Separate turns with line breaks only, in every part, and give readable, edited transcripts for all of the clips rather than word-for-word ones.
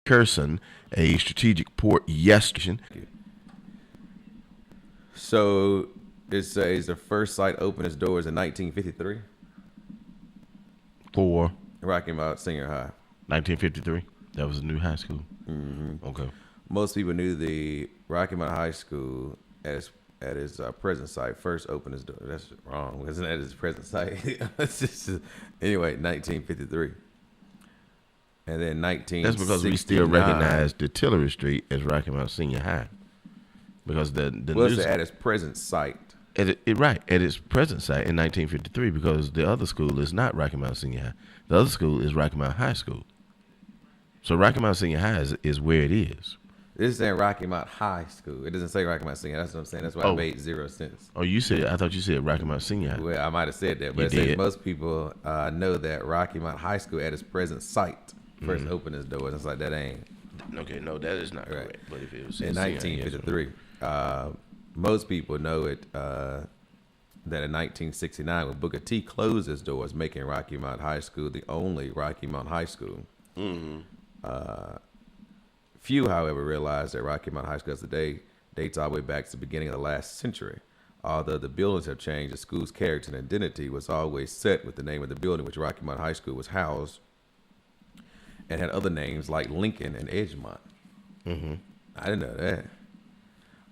Kherson, a strategic port yesterday.
So it says the first site opened its doors in 1953.
For
Rocky Mount Senior High.
1953. That was a new high school.
Mm-hmm.
Okay.
Most people knew the Rocky Mount High School at its present site first opened its door. That's wrong. Because at its present site. Anyway, 1953. And then 1969.
That's because we still recognize the Tillery Street as Rocky Mount Senior High. Because the
news at its present site.
At its present site in 1953, because the other school is not Rocky Mount Senior High. The other school is Rocky Mount High School. So Rocky Mount Senior High is where it is.
This is saying Rocky Mount High School. It doesn't say Rocky Mount Senior. That's what I'm saying. That's why it made zero sense.
Oh, I thought you said Rocky Mount Senior High.
Well, I might have said that, but it says most people know that Rocky Mount High School at its present site first opened its doors. It's like that ain't.
Okay, no, that is not correct. But if it was
in 1953, most people know it that in 1969 when Booker T closed its doors, making Rocky Mount High School the only Rocky Mount High School. Few, however, realize that Rocky Mount High School today dates all the way back to the beginning of the last century. Although the buildings have changed, the school's character and identity was always set with the name of the building which Rocky Mount High School was housed, and had other names like Lincoln and Edgemont. I didn't know that.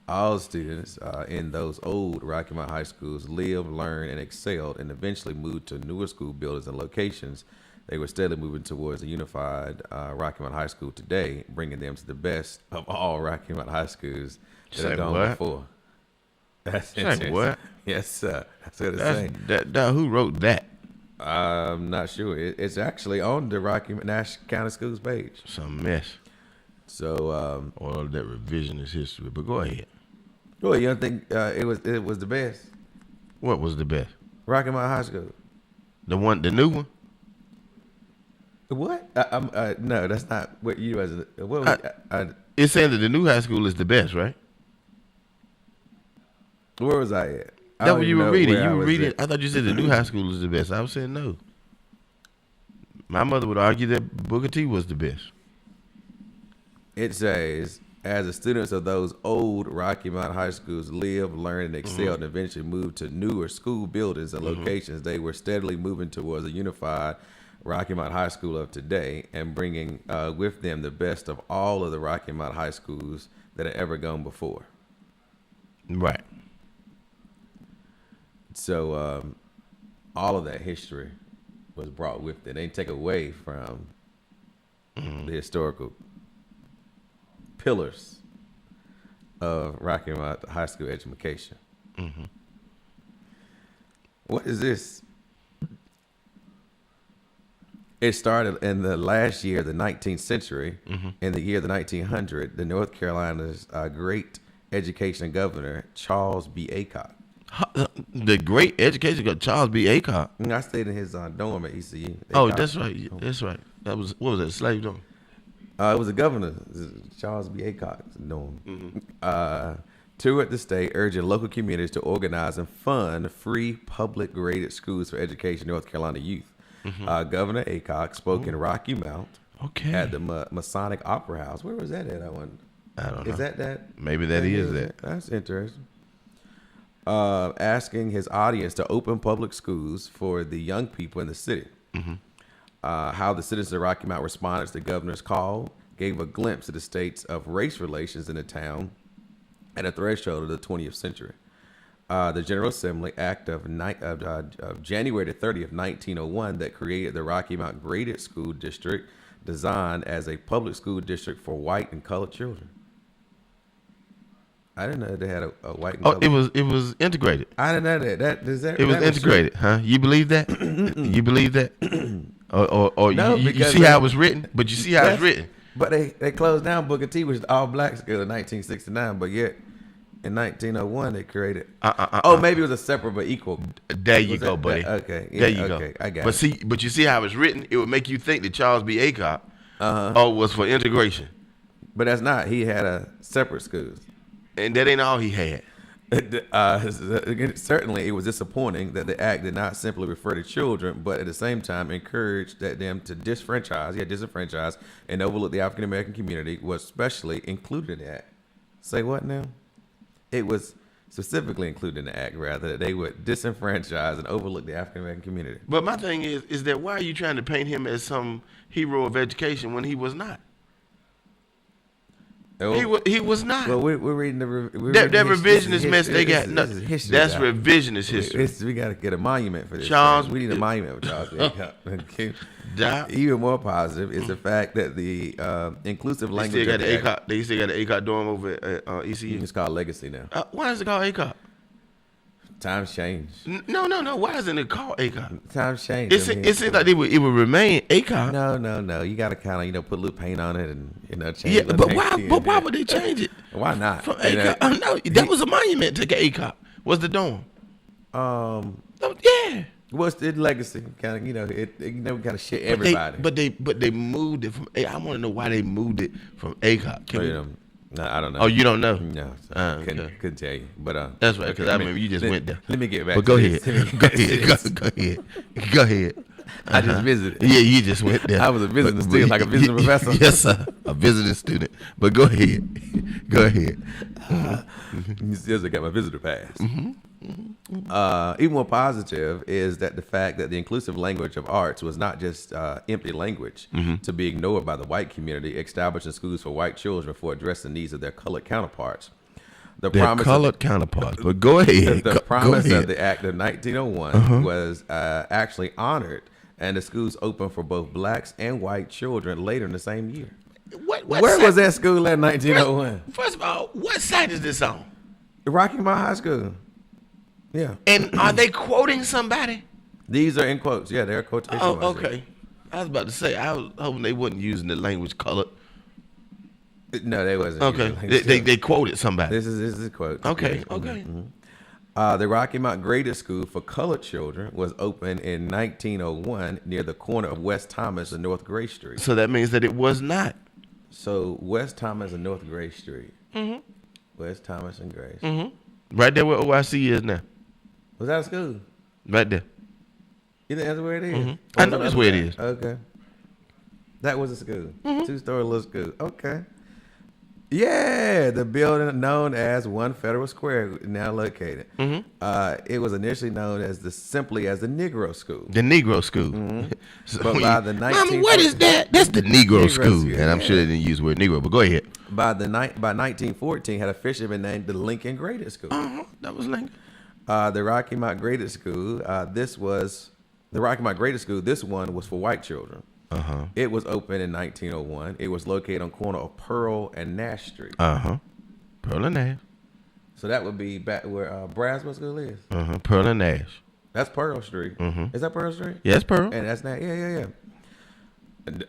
All students in those old Rocky Mount High schools lived, learned, and excelled, and eventually moved to newer school buildings and locations. They were steadily moving towards a unified Rocky Mount High School today, bringing them to the best of all Rocky Mount High schools that have gone before. That's interesting.
What?
Yes, sir. That's what it's saying.
Who wrote that?
I'm not sure. It's actually on the Rocky National County Schools page.
Some mess.
So,
all that revisionist history. But go ahead.
Well, you don't think it was the best?
What was the best?
Rocky Mount High School.
The new one.
What? No, that's not what you as.
It's saying that the new high school is the best, right?
Where was I at?
That's what you were reading. You were reading. I thought you said the new high school is the best. I was saying no. My mother would argue that Booker T was the best.
It says, as the students of those old Rocky Mount High schools lived, learned, and excelled, and eventually moved to newer school buildings and locations, they were steadily moving towards a unified Rocky Mount High School of today, and bringing with them the best of all of the Rocky Mount High schools that had ever gone before.
Right.
So all of that history was brought with it. They didn't take away from the historical pillars of Rocky Mount High School education. What is this? It started in the last year of the 19th century. In the year of the 1900, the North Carolina's great education governor, Charles B. Aycock.
The great education governor, Charles B. Aycock.
I stayed in his dorm at ECU.
Oh, that's right. That's right. That was, what was that, slave dorm?
It was a governor, Charles B. Aycock's dorm. Toured the state, urging local communities to organize and fund free public graded schools for education North Carolina youth. Governor Aycock spoke in Rocky Mount at the Masonic Opera House. Where was that at? I
don't know.
Is that?
Maybe that is that.
That's interesting. Asking his audience to open public schools for the young people in the city. How the citizens of Rocky Mount responded to the governor's call gave a glimpse of the states of race relations in the town at a threshold of the 20th century. The General Assembly Act of January 30th, 1901 that created the Rocky Mount Graded School District, designed as a public school district for white and colored children. I didn't know they had a white and colored.
It was integrated.
I didn't know that.
It was integrated, huh? You believe that? You believe that? Or no, you see how it was written? But you see how it's written.
But they closed down Booker T, which was all black school in 1969, but yet in 1901 they created. Maybe it was a separate but equal.
There you go, buddy.
Okay, yeah,
there you go.
I got it.
But you see how it's written? It would make you think that Charles B. Aycock was for integration.
But that's not. He had a separate schools.
And that ain't all he had.
Certainly, it was disappointing that the act did not simply refer to children, but at the same time encouraged them to disenfranchise and overlook the African American community, was especially included in the act. Say what now? It was specifically included in the act, rather, that they would disenfranchise and overlook the African American community.
But my thing is that why are you trying to paint him as some hero of education when he was not? He was not.
Well, we're reading
that revisionist mess they got. No, that's revisionist history.
We got to get a monument for this.
Charles,
we need a monument for Charles. Okay. Even more positive is the fact that the inclusive language.
They still got the ACOT dorm over at ECU.
It's called Legacy now.
Why is it called ACOT?
Times change.
No. Why isn't it called ACOT?
Times change.
It seems like it would remain ACOT.
No. You got to kind of put a little paint on it and change.
Yeah, but why? But why would they change it?
Why not?
From ACOT? No, that was a monument to ACOT. Was the dorm? Yeah.
What's the legacy? Kind of, it kind of shit everybody.
But they moved it from. I want to know why they moved it from ACOT.
No, I don't know.
Oh, you don't know?
No, couldn't tell you. But
that's right, because I remember you just went there.
Let me get back.
But go ahead. Go ahead.
I just visited.
Yeah, you just went there.
I was a visiting student, like a visiting professor.
Yes, sir, a visiting student. But go ahead. Go ahead.
Yes, I got my visitor pass. Even more positive is that the fact that the inclusive language of arts was not just empty language to be ignored by the white community, establishing schools for white children for addressing the needs of their colored counterparts. But go ahead.
The
promise of the Act of 1901 was actually honored, and the schools opened for both blacks and white children later in the same year. Where was that school in 1901?
First of all, what site is this on?
Rocky Mount High School. Yeah.
And are they quoting somebody?
These are in quotes. Yeah, they're quotation marks.
Oh, okay. I was about to say, I was hoping they wasn't using the language colored.
No, they wasn't.
Okay. They quoted somebody.
This is a quote.
Okay.
The Rocky Mount Graded School for Colored Children was opened in 1901 near the corner of West Thomas and North Gray Street.
So that means that it was not.
So West Thomas and North Gray Street. West Thomas and Gray Street.
Right there where OIC is now.
Was that a school?
Right there.
You think that's where it is?
I know that's where it is.
Okay. That was a school. 2-story little school. Okay. Yeah, the building known as One Federal Square, now located. It was initially known as simply as the Negro School.
The Negro School.
So but by the 1940s,
Mama, what is that? That's the Negro School. And I'm sure they didn't use the word Negro, but go ahead.
By 1914, had officially been named the Lincoln Graded School.
That was Lincoln.
The Rocky Mount Graded School. This one was for white children. It was opened in 1901. It was located on corner of Pearl and Nash Street.
Pearl and Nash.
So that would be back where Braswell School is.
Pearl and Nash.
That's Pearl Street. Is that Pearl Street?
Yeah, it's Pearl.
And that's Nash. Yeah.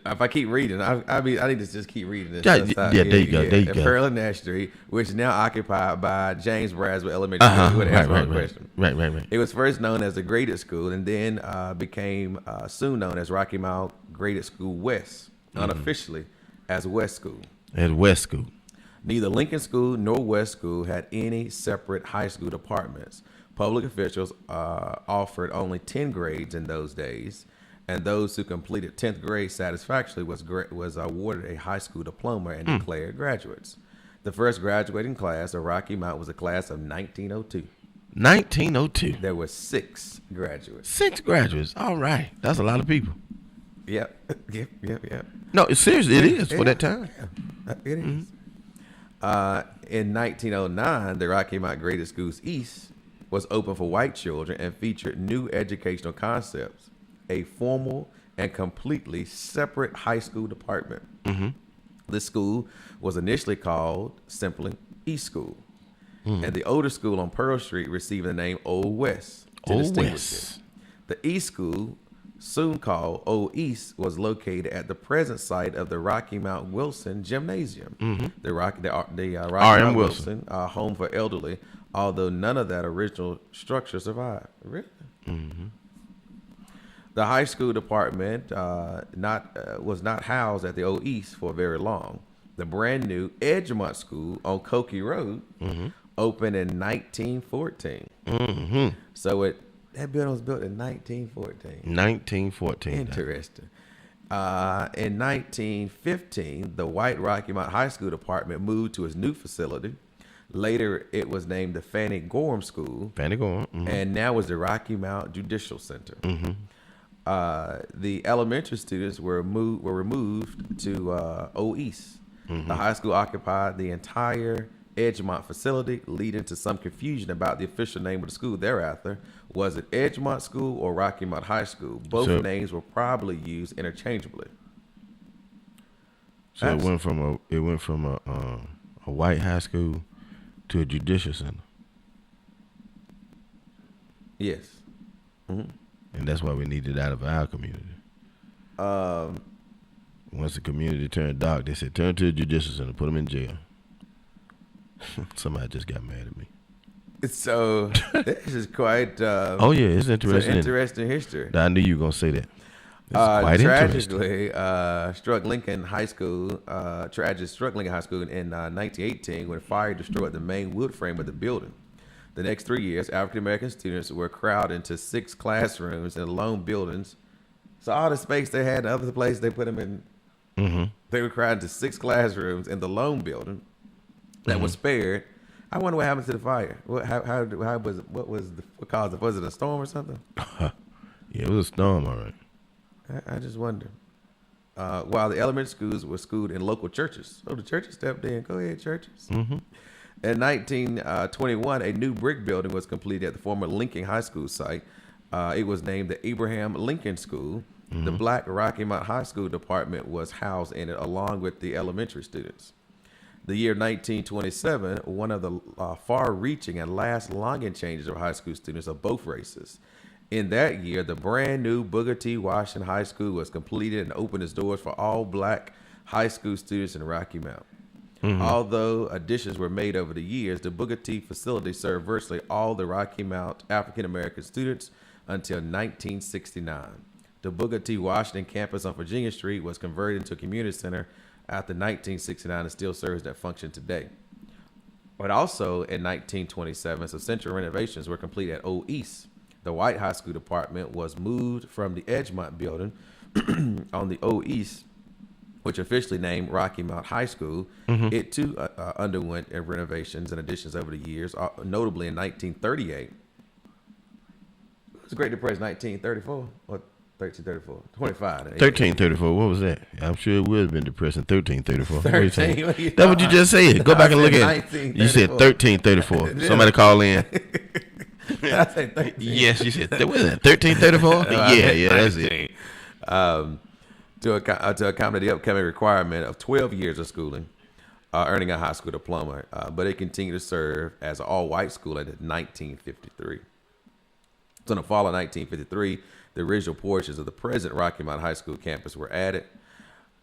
If I keep reading, I need to just keep reading this.
There you go.
Pearl and Nash Street, which is now occupied by James Braswell Elementary School.
Right.
It was first known as the Graded School, and then became soon known as Rocky Mount Graded School West, unofficially as West School. Neither Lincoln School nor West School had any separate high school departments. Public officials offered only 10 grades in those days, and those who completed 10th grade satisfactorily was awarded a high school diploma and declared graduates. The first graduating class of Rocky Mount was a class of 1902.
1902.
There were 6 graduates.
6 graduates. All right. That's a lot of people.
Yep.
No, seriously, it is for that time.
Yeah, it is. In 1909, the Rocky Mount Graded Schools East was open for white children and featured new educational concepts, a formal and completely separate high school department. This school was initially called simply East School, and the older school on Pearl Street received the name Old West to distinguish it. The East School, soon called Old East, was located at the present site of the Rocky Mount Wilson Gymnasium. The Rocky Mount Wilson home for elderly, although none of that original structure survived. Really? The high school department was not housed at the Old East for very long. The brand new Edgemont School on Cokie Road opened in 1914.
Mm-hmm.
So that building was built in 1914.
1914.
Interesting. In 1915, the White Rocky Mount High School department moved to its new facility. Later, it was named the Fanny Gorham School.
Fanny Gorham. Mm-hmm.
And now is the Rocky Mount Judicial Center.
Mm-hmm.
The elementary students were removed to O East.
Mm-hmm.
The high school occupied the entire Edgemont facility, leading to some confusion about the official name of the school thereafter. Was it Edgemont School or Rocky Mount High School? Both names were probably used interchangeably.
So it went from a white high school to a judicial center.
Yes. Mm-hmm.
And that's why we need it out of our community. Once the community turned dark, they said, turn to the judicial center, put them in jail. Somebody just got mad at me.
So this is quite.
Oh yeah, it's interesting.
It's interesting history.
I knew you were gonna say that. Quite
tragically, struck Lincoln High School in 1918 when fire destroyed the main wood frame of the building. The next 3 years, African American students were crowded into 6 classrooms in lone buildings. So all the space they had in other places, they put them in.
Mm-hmm.
They were crowded into 6 classrooms in the lone building that was spared. I wonder what happened to the fire. What was it? What caused it? Was it a storm or something?
Yeah, it was a storm, all right.
I just wonder. While the elementary schools were schooled in local churches. Oh, the churches stepped in. Go ahead, churches.
Mm-hmm.
In 1921, a new brick building was completed at the former Lincoln High School site. It was named the Abraham Lincoln School. Mm-hmm. The Black Rocky Mount High School department was housed in it along with the elementary students. The year 1927, one of the far-reaching and last-longing changes of high school students of both races. In that year, the brand new Booker T. Washington High School was completed and opened its doors for all black high school students in Rocky Mount. Mm-hmm. Although additions were made over the years, the Booker T facility served virtually all the Rocky Mount African American students until 1969. The Booker T. Washington campus on Virginia Street was converted into a community center after 1969 and still serves that function today. But also in 1927, substantial renovations were completed at O East. The White High School department was moved from the Edgemont building on the O East, which officially named Rocky Mount High School. Mm-hmm. It too underwent renovations and additions over the years, notably in 1938. It was the Great Depression, 1934 or 1334, 25.
1334. What was that? I'm sure it would have been depressing. 1334.
13.
That's what you just said. Go back and look at it. You said 1334. Somebody call in.
I said 13.
Yes, you said. What is that? 1334. Yeah, that's it.
To accommodate the upcoming requirement of 12 years of schooling, earning a high school diploma, but it continued to serve as an all-white school until 1953. So in the fall of 1953, the original portions of the present Rocky Mount High School campus were added.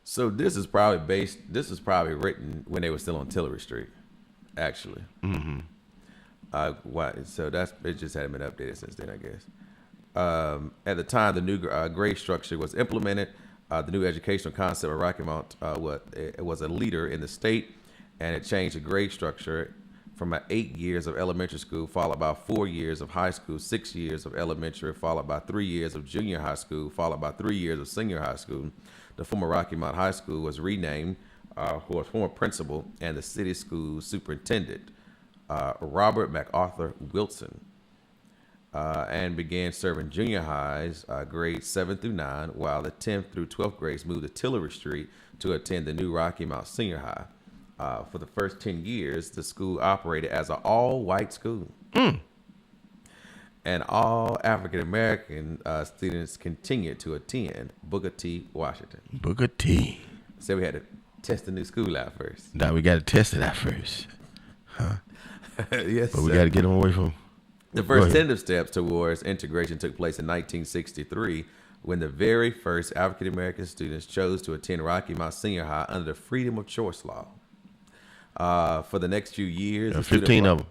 So this is probably written when they were still on Tillery Street, actually.
Mm-hmm.
So it just hadn't been updated since then, I guess. At the time the new grade structure was implemented, the new educational concept of Rocky Mount was a leader in the state, and it changed the grade structure from 8 years of elementary school, followed by 4 years of high school, 6 years of elementary, followed by 3 years of junior high school, followed by 3 years of senior high school. The former Rocky Mount High School was renamed for a former principal and the city school superintendent, Robert MacArthur Wilson, and began serving junior highs, grades 7 through 9, while the 10th through 12th grades moved to Tillery Street to attend the new Rocky Mount Senior High. For the first 10 years, the school operated as an all-white school. Mm. And all African-American students continued to attend Booker T. Washington.
Booker T.
So we had to test the new school out first.
Now we got to test it out first. Huh?
Yes,
but we got to get them away from.
The first tentative steps towards integration took place in 1963 when the very first African-American students chose to attend Rocky Mount Senior High under the Freedom of Choice Law. For the next few years,
15 of them.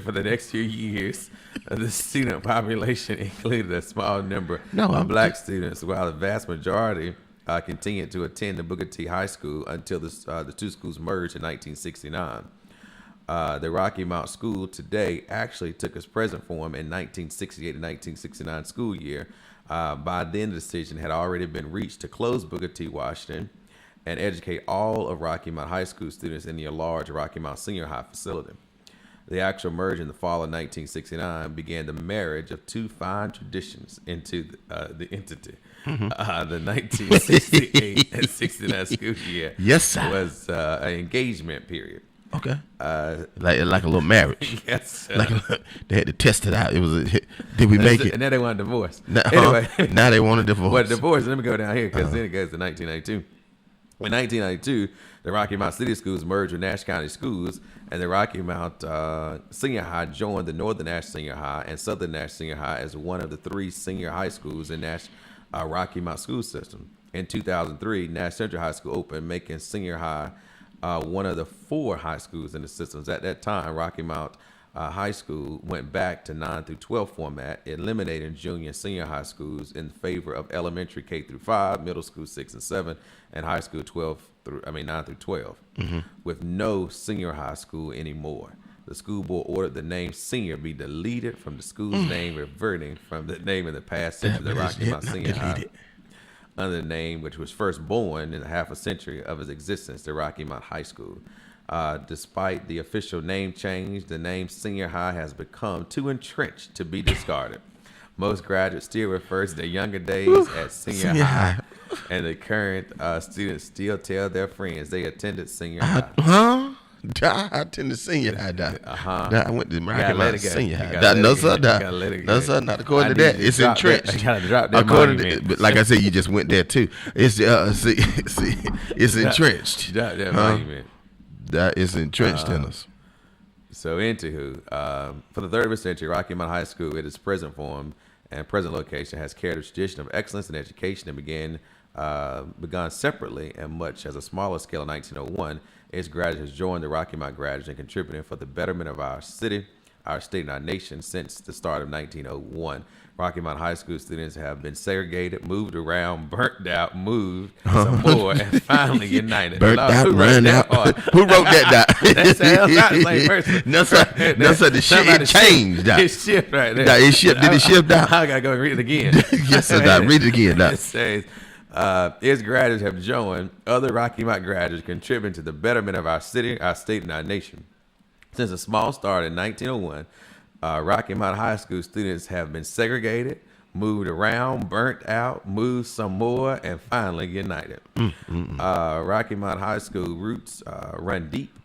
For the next few years, the student population included a small number of black students, while the vast majority continued to attend the Booker T High School until the two schools merged in 1969. The Rocky Mount School today actually took its present form in 1968 to 1969 school year. By then, the decision had already been reached to close Booker T. Washington and educate all of Rocky Mount High School students in the large Rocky Mount Senior High facility. The actual merger in the fall of 1969 began the marriage of two fine traditions into the entity. The 1968 and 69 school year
Yes, sir.
was an engagement period.
Okay. Like a little marriage.
Yes.
They had to test it out. It was did we make it?
And now they want a divorce.
Anyway, now they want a divorce.
Well, divorce. Let me go down here because then it goes to 1992. In 1992, the Rocky Mount City Schools merged with Nash County Schools, and the Rocky Mount Senior High joined the Northern Nash Senior High and Southern Nash Senior High as one of the three senior high schools in Nash Rocky Mount school system. In 2003, Nash Central High School opened, making Senior High one of the four high schools in the systems. At that time, Rocky Mount High School went back to 9 through 12 format, eliminating junior and senior high schools in favor of elementary K through 5, middle school 6 and 7, and high school 9 through 12, with no senior high school anymore. The school board ordered the name senior be deleted from the school's name, reverting from the name in the past century, the Rocky Mount Senior High, under the name which was first born in half a century of its existence, the Rocky Mount High School. Despite the official name change, the name Senior High has become too entrenched to be discarded. Most graduates still refer to their younger days as Senior High, and the current students still tell their friends they attended Senior High.
I attended Senior High. I went to Rocky Mount Senior High. No, sir. No, sir. Not according to that. It's entrenched. According to, but like I said, you just went there too. It's it's entrenched. That is entrenched in us.
So, anywho, for the third of a century, Rocky Mount High School, in its present form and present location, has carried a tradition of excellence in education and begun separately and much as a smaller scale in 1901. Its graduates joined the Rocky Mount graduates and contributing for the betterment of our city, our state, and our nation since the start of 1901. Rocky Mount High School students have been segregated, moved around, burnt out, moved some more, and finally united.
Burnt out, run out. Who wrote that down?
That sounds not the same person.
No, sir. The shit changed.
It shift right there.
It shift. Did it shift down?
I gotta go and read it again.
Yes, sir. Read it again.
It says, its graduates have joined other Rocky Mount graduates, contributing to the betterment of our city, our state, and our nation. Since a small start in 1901, Rocky Mount High School students have been segregated, moved around, burnt out, moved some more, and finally united. Rocky Mount High School roots run deep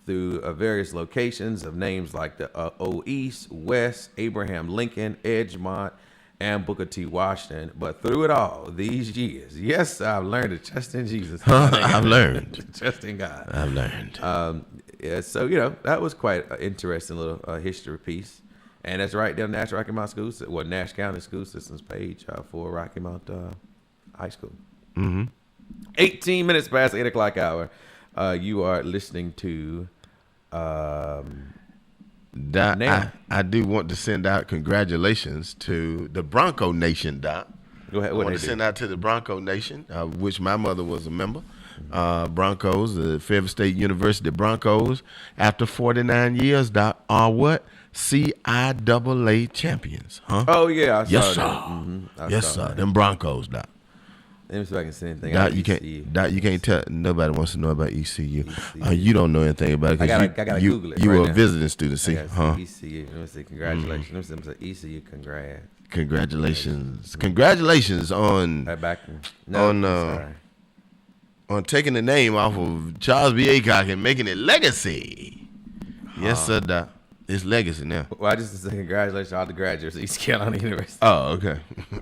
through various locations of names like the Old East, West, Abraham Lincoln, Edgemont, and Booker T. Washington. But through it all, these years, yes, I've learned to trust in Jesus.
I've learned.
To trust in God.
I've learned.
Yeah, so, that was quite an interesting little history piece. And that's right down Nash Rocky Mount School, Nash County School Systems page for Rocky Mount High School. 18 minutes past 8 o'clock hour. You are listening to
Doc, I do want to send out congratulations to the Bronco Nation, Doc.
Go ahead.
I want to send out to the Bronco Nation, which my mother was a member. Broncos, the Fairfield State University Broncos, after 49 years, Doc, are what? CIAA champions, huh?
Oh, yeah. I
yes,
saw
sir.
that.
Yes, sir. Them Broncos, Doc.
Let me see if I can say anything.
Doc, you can't tell. Nobody wants to know about ECU. You don't know anything about it.
I gotta Google it.
You
right
were
now.
a visiting student, see? Huh?
ECU. Let me see. Congratulations. Let me see ECU.
Congratulations. Congratulations on on taking the name off of Charles B. Aycock and making it legacy. Yes, sir, Doc. It's legacy now.
Well, I just say congratulations to all the graduates of East Carolina University.
Oh, okay.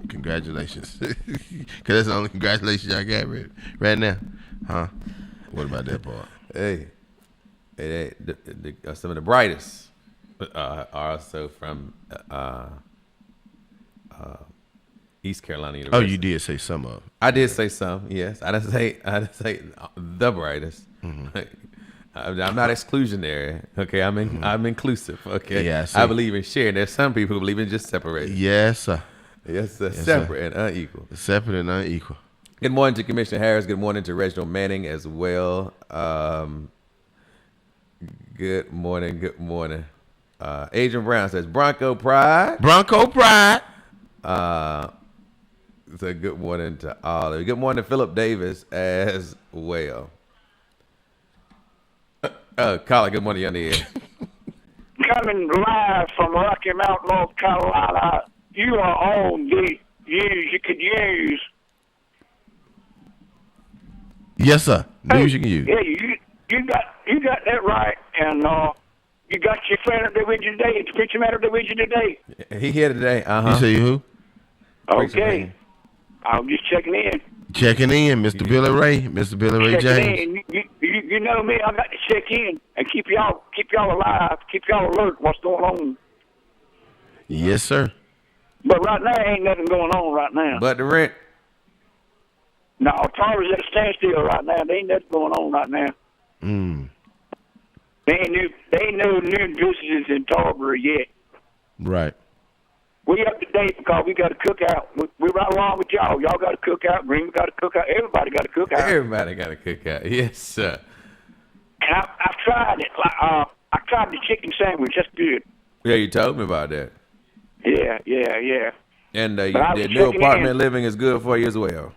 Congratulations. Because that's the only congratulations I got right now. Huh? What about that part?
Hey, some of the brightest are also from East Carolina University.
Oh, you did say some of them.
I did say some, yes. I didn't say the brightest. I'm not exclusionary. Okay, I'm inclusive. Okay,
yeah,
I believe in sharing. There's some people who believe in just separating.
Yes, sir.
Yes, sir. Separate and unequal.
Separate and unequal.
Good morning to Commissioner Harris. Good morning to Reginald Manning as well. Good morning. Good morning. Adrian Brown says Bronco Pride.
Bronco Pride.
So good morning to all of you. Good morning to Philip Davis as well. Colin, good morning on the air.
Coming live from Rocky Mount, North Carolina. You are on the news you could use.
Yes, sir. News you can use.
Yeah, you got that right, and you got your friend up there with you today. It's preacher man up there with you today.
He here today.
You say who?
Okay, I'm just checking in.
Checking in, Mr. Billy Ray, Mr. Billy Ray
Checking
James.
in. You know me. I got to check in and keep y'all alive, keep y'all alert. What's going on?
Yes, sir.
But right now, ain't nothing going on right now.
But the rent.
No, Tarver's at a standstill right now. There ain't nothing going on right now. They ain't no new businesses in Tarver yet.
Right.
We up to date because we got a cookout. We right along with y'all. Y'all got a cookout. Green got a cookout. Everybody got a cookout.
Everybody got a cookout. Yes, sir.
And I've tried it. I tried the chicken sandwich. That's good.
Yeah, you told me about that.
Yeah.
And the new apartment living is good for you as well.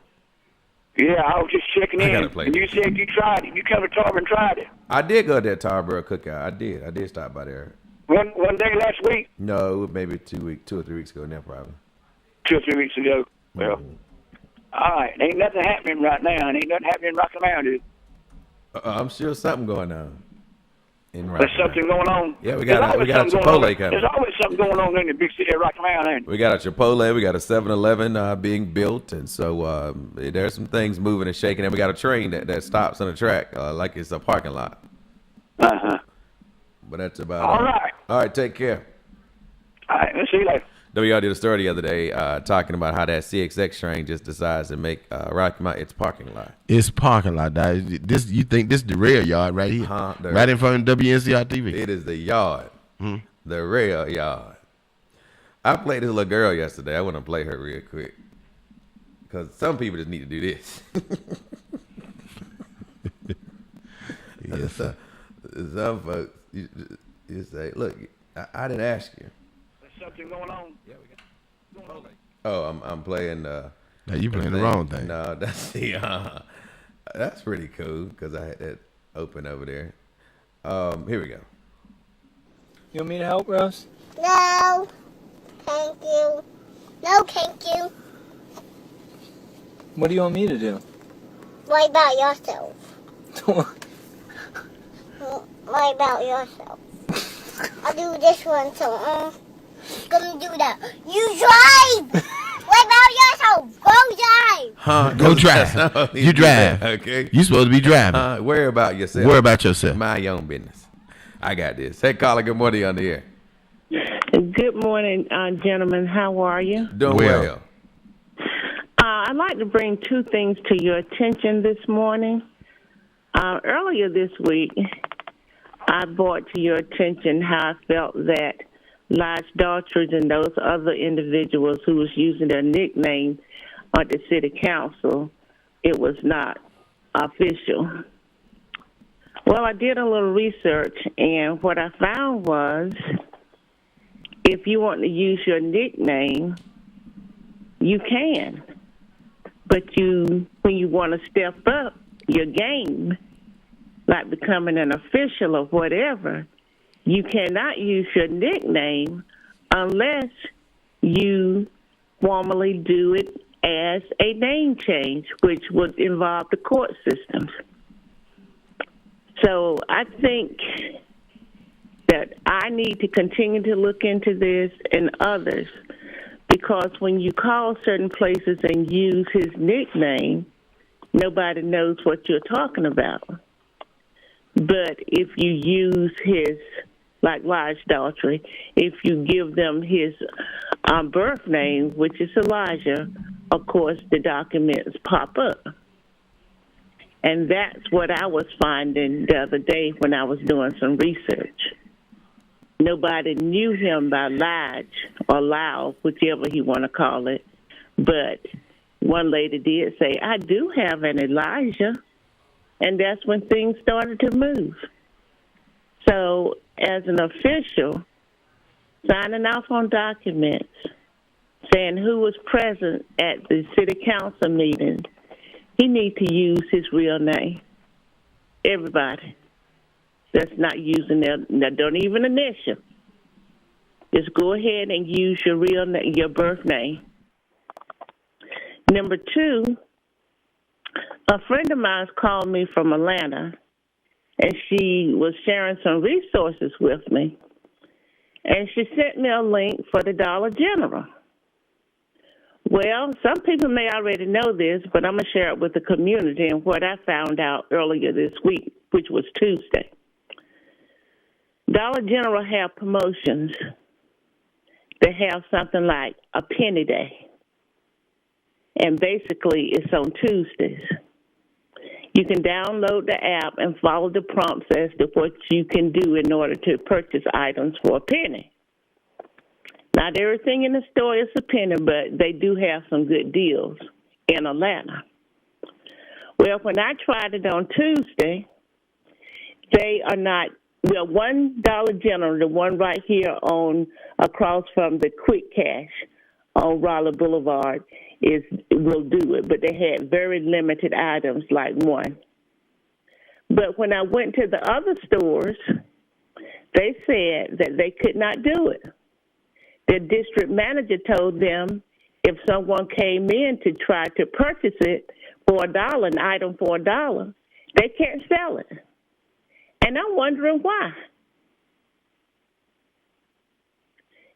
Yeah, I was just checking in.
And
you said you tried it. You come to Tarver and tried it.
I did go to that Tarboro cookout. I did stop by there.
One day last week?
No, maybe 2 or 3 weeks ago now, probably.
2 or 3 weeks ago. Well, all right. Ain't nothing happening right now. Ain't nothing happening in Rocky Mount, dude.
I'm sure something going on.
There's something going on.
Yeah, we got a Chipotle coming.
There's always something going on in the big city of Rocky Mount, ain't there?
We got a Chipotle. We got a 7-Eleven being built, and so there's some things moving and shaking. And we got a train that stops on the track like it's a parking lot. But that's about
all right.
All right, take care.
All right, let's see you later.
WR did a story the other day talking about how that CXX train just decides to make Rocky Mount its parking lot.
It's parking lot. This you think this is the rail yard right here, right in front of WNCR TV.
It is the yard, the rail yard. I played this little girl yesterday. I want to play her real quick because some people just need to do this.
Yes, sir.
Some folks, you say, look, I didn't ask you.
There's something going on.
Yeah, we got Chipotle. Oh, I'm playing.
Now you playing the wrong thing.
No, that's that's pretty cool because I had that open over there. Here we go.
You want me to help, Russ?
No, thank you. No, thank you.
What do you want me to do?
What about yourself? What about yourself? I'll do this one, so gonna do that. You drive! What about yourself? Go drive!
Go drive. You drive.
Okay.
You supposed to be driving.
Worry about yourself.
Worry about yourself.
Mind your own business. I got this. Hey, Carla, good morning on the air.
Good morning, gentlemen. How are you?
Doing well.
I'd like to bring two things to your attention this morning. Earlier this week, I brought to your attention how I felt that Lodge Daughtry and those other individuals who was using their nickname on the city council, it was not official. Well, I did a little research, and what I found was if you want to use your nickname, you can. But when you want to step up your game, like becoming an official or whatever, you cannot use your nickname unless you formally do it as a name change, which would involve the court systems. So I think that I need to continue to look into this and others, because when you call certain places and use his nickname, nobody knows what you're talking about. But if you use his, like Lodge Daughtry, if you give them his birth name, which is Elijah, of course the documents pop up. And that's what I was finding the other day when I was doing some research. Nobody knew him by Lodge or Lau, whichever you want to call it. But one lady did say, I do have an Elijah. And that's when things started to move. So, as an official, signing off on documents, saying who was present at the city council meeting, he needs to use his real name. Everybody that's not using their, don't even initial. Just go ahead and use your real name, your birth name. Number two, a friend of mine called me from Atlanta, and she was sharing some resources with me. And she sent me a link for the Dollar General. Well, some people may already know this, but I'm going to share it with the community and what I found out earlier this week, which was Tuesday. Dollar General have promotions. They have something like a penny day. And basically, it's on Tuesdays. You can download the app and follow the prompts as to what you can do in order to purchase items for a penny. Not everything in the store is a penny, but they do have some good deals in Atlanta. Well, when I tried it on Tuesday, they are not, well, $1 General, the one right here on across from the Quick Cash on Raleigh Boulevard, will do it, but they had very limited items like one. But when I went to the other stores, they said that they could not do it. The district manager told them if someone came in to try to purchase it for $1, an item for $1, they can't sell it. And I'm wondering why.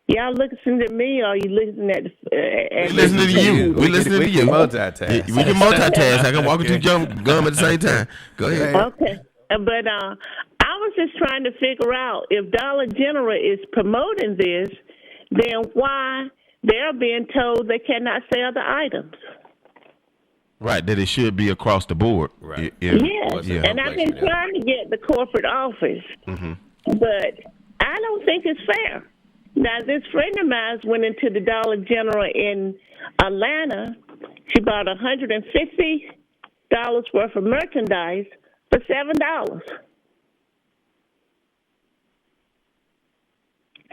Y'all listening to me, or are you listening at
we listening to you. We listening to you.
We can multitask.
We can multitask. I can walk and chew gum at the same time. Go ahead.
Okay. But I was just trying to figure out if Dollar General is promoting this, then why they're being told they cannot sell the items.
Right, that it should be across the board.
Right.
Yes, and I've been trying to get the corporate office, but I don't think it's fair. Now, this friend of mine went into the Dollar General in Atlanta. She bought $150 worth of merchandise for $7.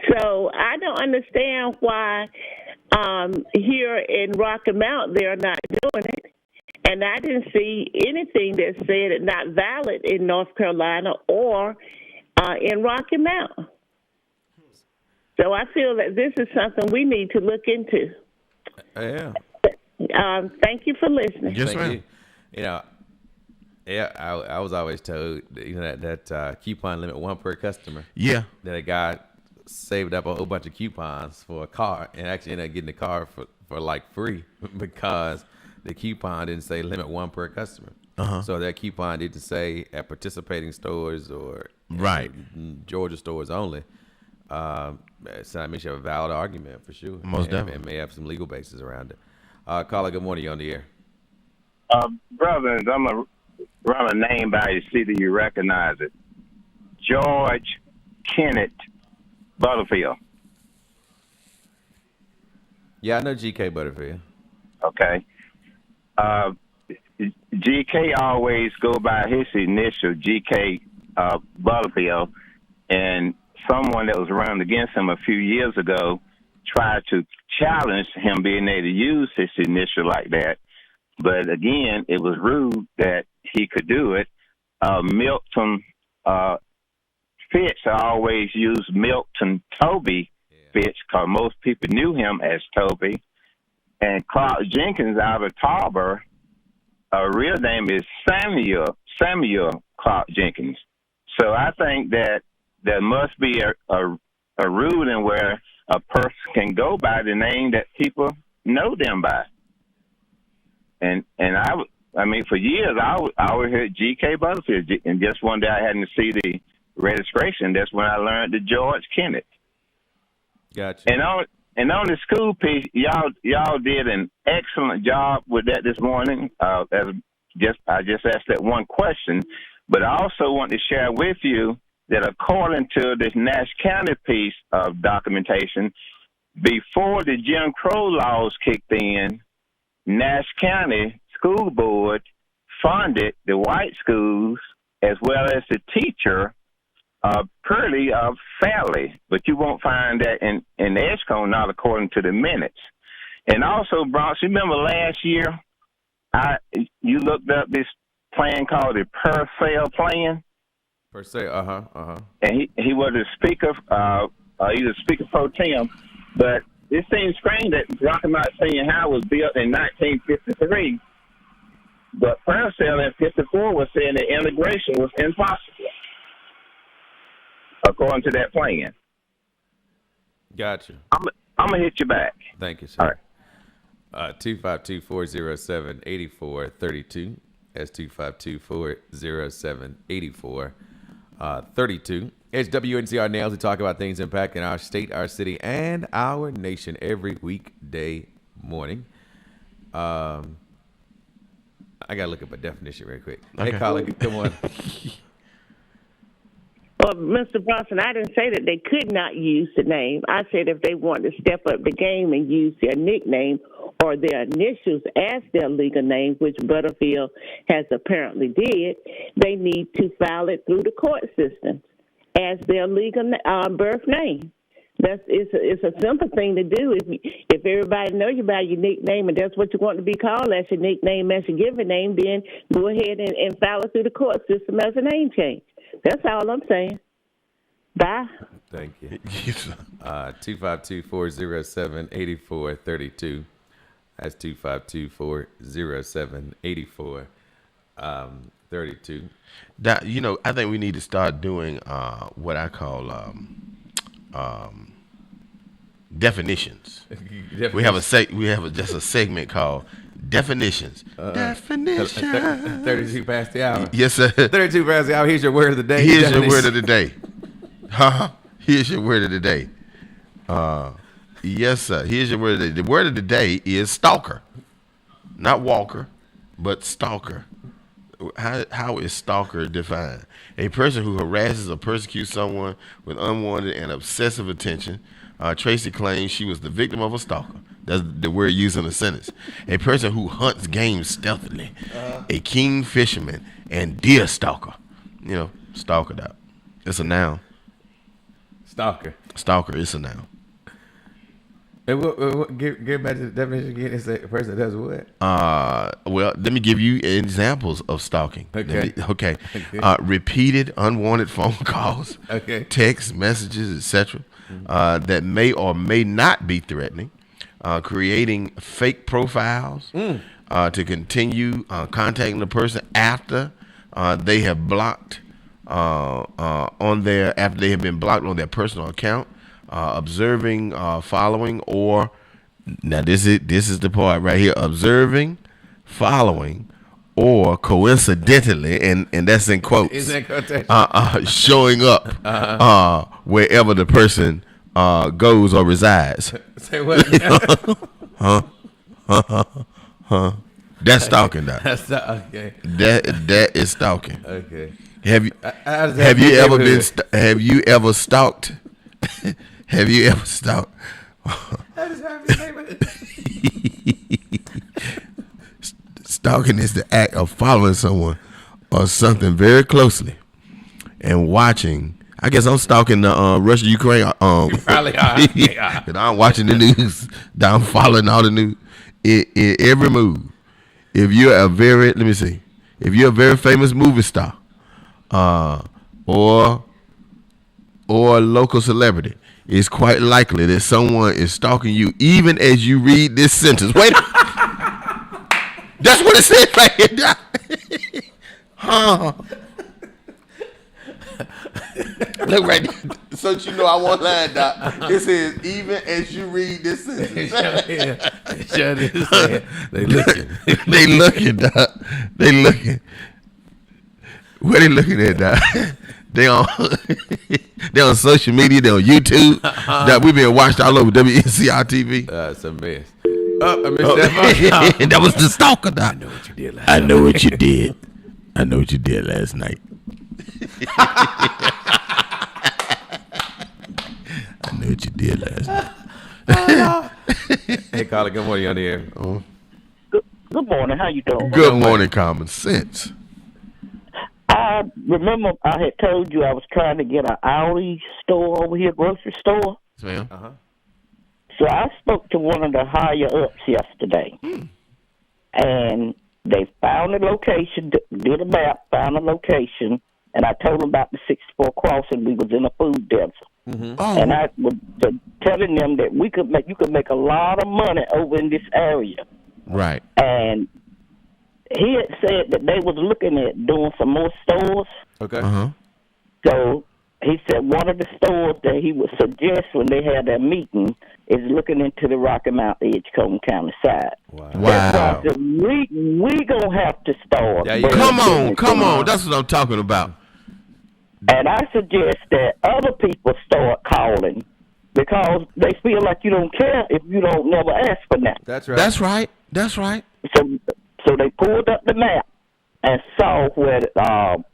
So I don't understand why here in Rocky Mount they're not doing it. And I didn't see anything that said it's not valid in North Carolina or in Rocky Mount. So I feel that this is something we need to look into.
Yeah.
Thank you for listening.
Yes, ma'am.
I was always told that coupon limit one per customer.
Yeah.
That a guy saved up a whole bunch of coupons for a car and actually ended up getting the car for like free because the coupon didn't say limit one per customer. So that coupon didn't say at participating stores or Georgia stores only. So that makes you have a valid argument for sure.
Most definitely.
It may have some legal basis around it. Carla, good morning. You're on the air.
Brothers, I'm going to run a name by you, see that you recognize it. George Kennett Butterfield.
Yeah, I know GK Butterfield.
Okay. GK always go by his initial, GK Butterfield, and someone that was running against him a few years ago tried to challenge him being able to use his initial like that. But again, it was rude that he could do it. Milton Fitch always used Milton Toby Fitch because most people knew him as Toby. And Clark Jenkins out of Tarboro, real name is Samuel Clark Jenkins. So I think that there must be a ruling where a person can go by the name that people know them by. And I mean, for years, I always heard G.K. Butterfield, and just one day I happened to see the registration. That's when I learned the George Kennett.
Gotcha.
And on the school piece, y'all did an excellent job with that this morning. I just asked that one question, but I also want to share with you that according to this Nash County piece of documentation, before the Jim Crow laws kicked in, Nash County School Board funded the white schools as well as the teacher pretty fairly, but you won't find that in the Edgecombe, not according to the minutes. And also, Bronx, you remember last year, you looked up this plan called the Purcell plan?
Purcell,
And he was a speaker, he was speaker pro tem, but it seems strange that Rocky Mount Senior High was built in 1953, but Purcell in 54 was saying that integration was impossible, according to that plan.
Gotcha.
I'm going to hit you back.
Thank you, sir.
All right.
252-407-8432. That's 252-407-8432. It's WNCR Now to talk about things impacting our state, our city, and our nation every weekday morning. I got to look up a definition real quick. Okay. Hey, Colin, come on.
Well, Mr. Bronson, I didn't say that they could not use the name. I said if they wanted to step up the game and use their nickname or their initials as their legal name, which Butterfield has apparently did, they need to file it through the court system as their legal birth name. It's a simple thing to do. If everybody knows you by your nickname and that's what you want to be called as your nickname, as your given name, then go ahead and file it through the court system as a name change. That's all I'm saying. Bye.
Thank you. 252-407-8432. That's 252-407-8432.
I think we need to start doing what I call definitions. We have just a segment called definitions. Definitions.
32 past the hour.
Yes, sir.
32 past the hour. Here's your word of the day.
Here's your word of the day. Here's your word of the day. Yes, sir. Here's your word of the day. The word of the day is stalker. Not walker, but stalker. How is stalker defined? A person who harasses or persecutes someone with unwanted and obsessive attention. Tracy claims she was the victim of a stalker. That's the word used in the sentence. A person who hunts game stealthily. A keen fisherman and deer stalker. Stalker that. It's a noun.
Stalker.
Stalker, it's a noun.
And get back to the definition again. It's a person that does what?
Well, let me give you examples of stalking.
Okay.
Repeated unwanted phone calls, text messages, etc., that may or may not be threatening. Creating fake profiles to continue contacting the person after they have blocked after they have been blocked on their personal account. Observing, following, or now this is the part right here. Observing, following, or coincidentally, and that's in quotes.
Is that quotation?
Showing up wherever the person goes or resides.
Say what?
That's stalking, though.
That's okay.
That is stalking.
Okay.
Have you ever stalked? Have you ever stalked? Stalking is the act of following someone or something very closely and watching. I guess I'm stalking the Russia-Ukraine.
You probably are. Yeah.
I'm watching the news. I'm following all the news. In every move. If you're a very famous movie star, or a local celebrity, it's quite likely that someone is stalking you even as you read this sentence. Wait. That's what it says right here. Look right there. So you know I won't lie, Doc. It says even as you read this sentence.
They looking.
They looking, Doc. They looking. What they looking at, Doc? They on social media. They on YouTube. That we been watched all over WNCR TV.
It's a mess. I missed that.
That was the stalker, Doc.
I know what you did last night.
I know what you did. I know what you did last night. I know what you did last night.
Hey, Colin, good morning on the air.
Good morning. How you doing?
Good morning, common sense.
I
I remember I had told you I was trying to get an Audi store over here, grocery store.
Yes, ma'am.
Uh-huh.
So I spoke to one of the higher ups yesterday, and they found a location, did a map, found a location, and I told them about the 64 crossing. We was in a food desert, and I was telling them that you could make a lot of money over in this area.
Right.
And he had said that they was looking at doing some more stores.
Okay.
Uh-huh.
So he said one of the stores that he would suggest when they had their meeting is looking into the Rocky Mount Edgecombe County side.
Wow.
That's why I said, we gonna have to start.
Yeah,
Come on. That's what I'm talking about.
And I suggest that other people start calling because they feel like you don't care if you don't never ask for nothing.
That's right.
That's right.
So they pulled up the map and saw where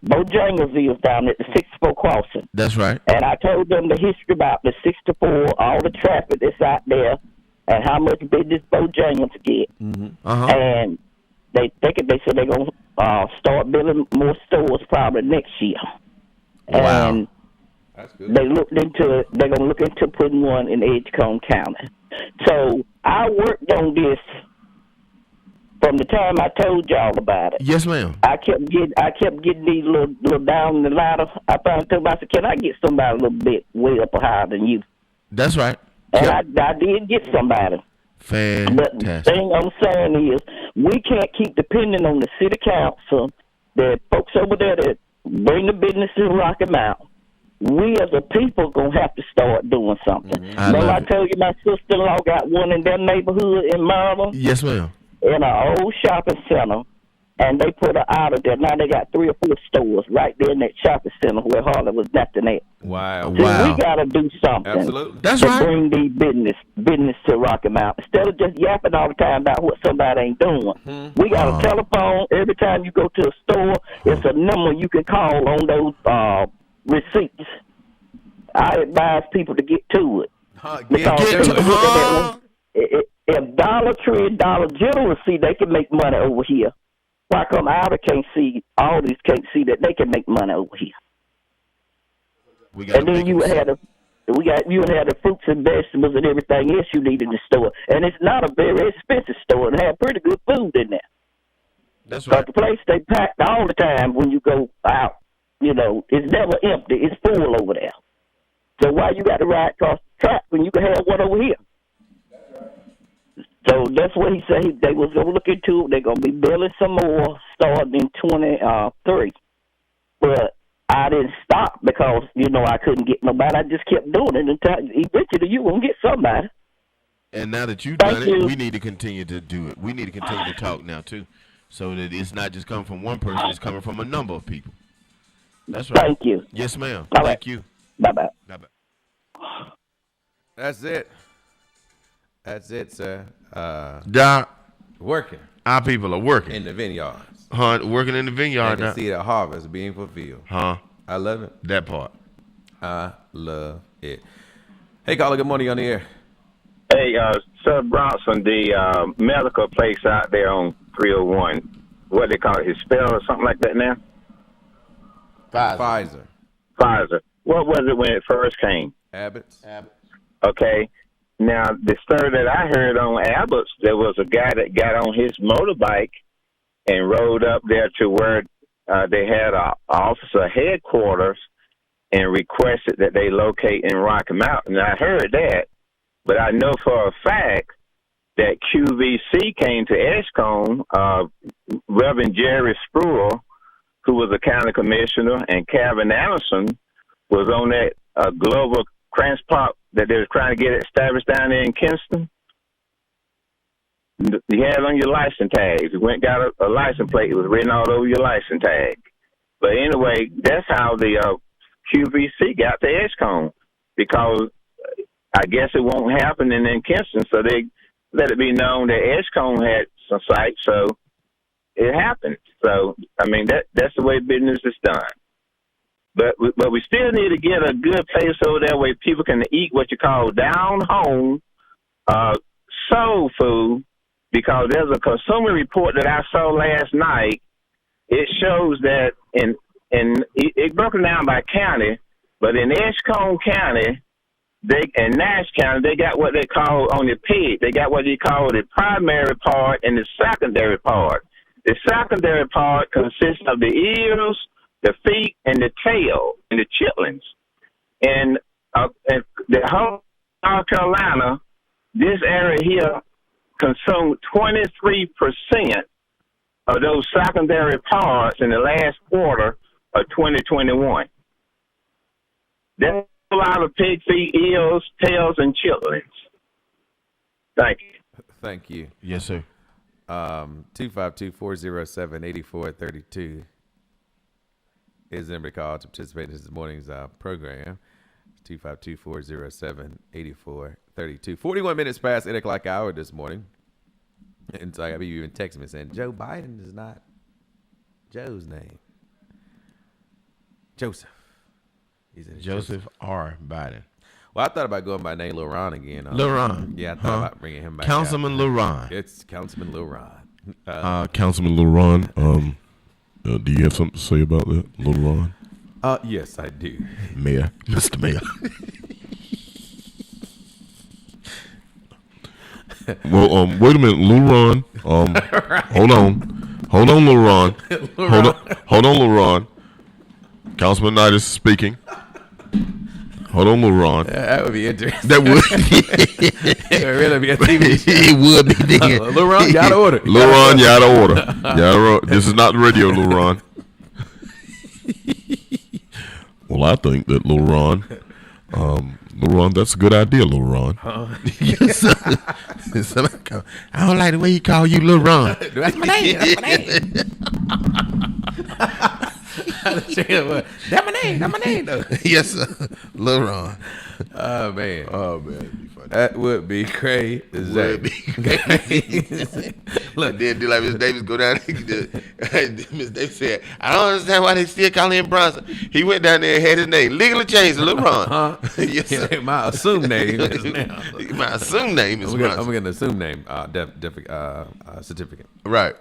Bojangles is down at the 64 crossing.
That's right.
And I told them the history about the 64, all the traffic that's out there, and how much business Bojangles get.
Uh-huh.
And they said they're going to start building more stores probably next year.
Wow.
And
That's good.
they're going to look into putting one in Edgecombe County. So I worked on this from the time I told y'all about it.
Yes, ma'am.
I kept getting these little down the ladder. I finally told myself, can I get somebody a little bit way up higher than you?
That's right.
And I did get somebody.
Fantastic.
But the thing I'm saying is, we can't keep depending on the city council, the folks over there that bring the business to Rocky Mount. We as a people gonna have to start doing something. Remember I told you my sister-in-law got one in their neighborhood in Maryland?
Yes, ma'am.
In an old shopping center, and they put her out of there. Now they got 3 or 4 stores right there in that shopping center where Harley was nothing at.
Wow.
See, we got to do something.
Absolutely.
That's
to
right.
bring these business to Rocky Mount. Instead of just yapping all the time about what somebody ain't doing. We got a telephone. Every time you go to a store, it's a number you can call on those receipts. I advise people to get to it. If Dollar Tree and Dollar General see they can make money over here, why come Aldi can't see, all these can't see that they can make money over here? And then you had the fruits and vegetables and everything else you need in the store. And it's not a very expensive store. It had pretty good food in there.
That's right.
But the place they packed all the time when you go out, it's never empty. It's full over there. So why you got to ride across the track when you can have one over here? So that's what he said. They was going to look into it. They're going to be building some more starting in 23. But I didn't stop because, I couldn't get nobody. I just kept doing it until eventually you going to get somebody.
And now that you've done it, we need to continue to do it. We need to continue to talk now, too, so that it's not just coming from one person. It's coming from a number of people. That's right.
Thank you.
Yes, ma'am.
All
Thank
right.
you.
Bye-bye.
Bye-bye.
That's it. That's it, sir.
Doc,
Working
our people are working.
in the vineyards.
Working in the vineyard
I can
now.
see the harvest being fulfilled. I love it.
That part.
I love it. Hey, caller, good morning on the air.
Hey, Sir Bronson, the medical place out there on 301, what they call it, Hispel or something like that now?
Pfizer.
What was it when it first came?
Abbott's.
Okay. Now, the story that I heard on Abbott's, there was a guy that got on his motorbike and rode up there to where they had an officer headquarters and requested that they locate in Rocky Mountain. And I heard that, but I know for a fact that QVC came to Edgecombe, Reverend Jerry Spruill, who was a county commissioner, and Calvin Anderson was on that global transport that they were trying to get established down there in Kinston. You had it on your license tags. You went and got a license plate. It was written all over your license tag. But anyway, that's how the QVC got to Edgecombe, because I guess it won't happen in Kinston, so they let it be known that Edgecombe had some sites, so it happened. So, I mean, that's the way business is done. But we still need to get a good place over there where people can eat what you call down-home soul food, because there's a consumer report that I saw last night. It shows that in and it broken down by county, but in Edgecombe County, and Nash County, they got what they call on the pig. They got what they call the primary part and the secondary part. The secondary part consists of the ears, the feet, and the tail, and the chitlins. And the whole North Carolina, this area here consumed 23% of those secondary parts in the last quarter of 2021. That's a lot of pig feet, ears, tails, and chitlins. Thank you.
Thank you.
Yes, sir.
252-407-8432 is the number to call to participate in this morning's program. 252-407-8432. 41 minutes past 8 o'clock hour this morning. And so I got you even texting me saying Joe Biden is not Joe's name. Joseph.
Joseph R. Biden.
Well, I thought about going by name Lil Ron again.
Lil Ron.
Yeah, I thought about bringing him back.
Councilman Lil Ron.
It's Councilman Lil Ron.
Councilman Lil Ron, do you have something to say about that, Lil Ron?
Yes, I do.
Mayor.
Mr. Mayor.
Well, wait a minute, Lil Ron. Hold on, Lil Ron. Hold on, Lil Ron. Councilman Knight is speaking. Hold on, Lil Ron.
That would be interesting.
That would.
It would really be a TV show.
It would be.
Lil Ron, you out of order.
Lil Ron, you out of order. This is not the radio, Lil Ron. Well, I think that Lil Ron, that's a good idea, Lil Ron.
Yes, sir. I don't like the way he call you Lil Ron.
That's my name. That's my name, though.
Yes, sir. Lil Ron.
Oh, man.
That'd be funny.
That would be crazy.
Would be crazy. Look, then do like Miss Davis go down there. Miss Davis said, I don't understand why they still call him Bronson. He went down there and had his name legally changed to Lil Ron. Yes, sir.
My assumed name is now.
My assumed name is Bronson.
I'm getting an assumed name certificate.
Right.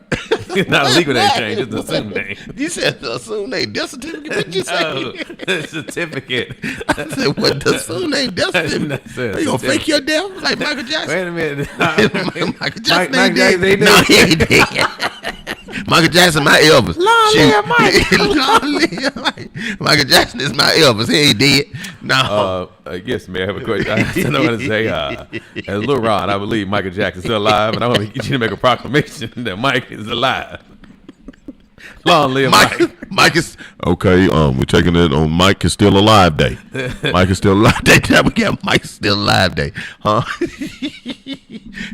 Not a legal name change, it's an assumed name.
You said the assumed name death certificate? What you say?
No, certificate.
I said, what the assumed name death certificate? You gonna fake your death like Michael Jackson?
Wait a minute.
Michael Jackson
Mike Jackson ain't dead.
No, he ain't dead. Michael Jackson, my Elvis.
Long live Mike.
Long live Mike. Michael Jackson is my Elvis. He ain't dead. No.
Yes, man. I have a question. I want to say, as Lil Ron, I believe Michael Jackson's still alive, and I want to get you to make a proclamation that Mike is alive. Long live Mike.
Mike is
okay. We're taking it on Mike is still alive day.
Mike is still alive day. We got Mike still alive day, huh?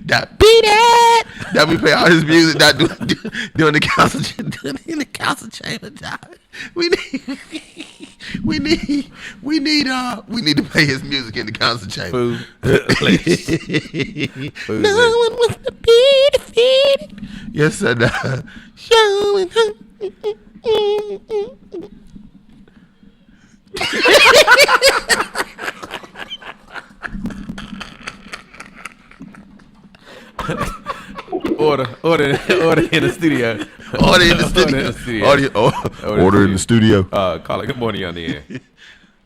That beat it. That we play all his music. That doing the council in the council chamber. We need to play his music in the council chamber.
Food.
No one wants to be defeated. Yes, sir. Showing her.
Order in the studio.
Order in the studio.
Caller, good morning on the air.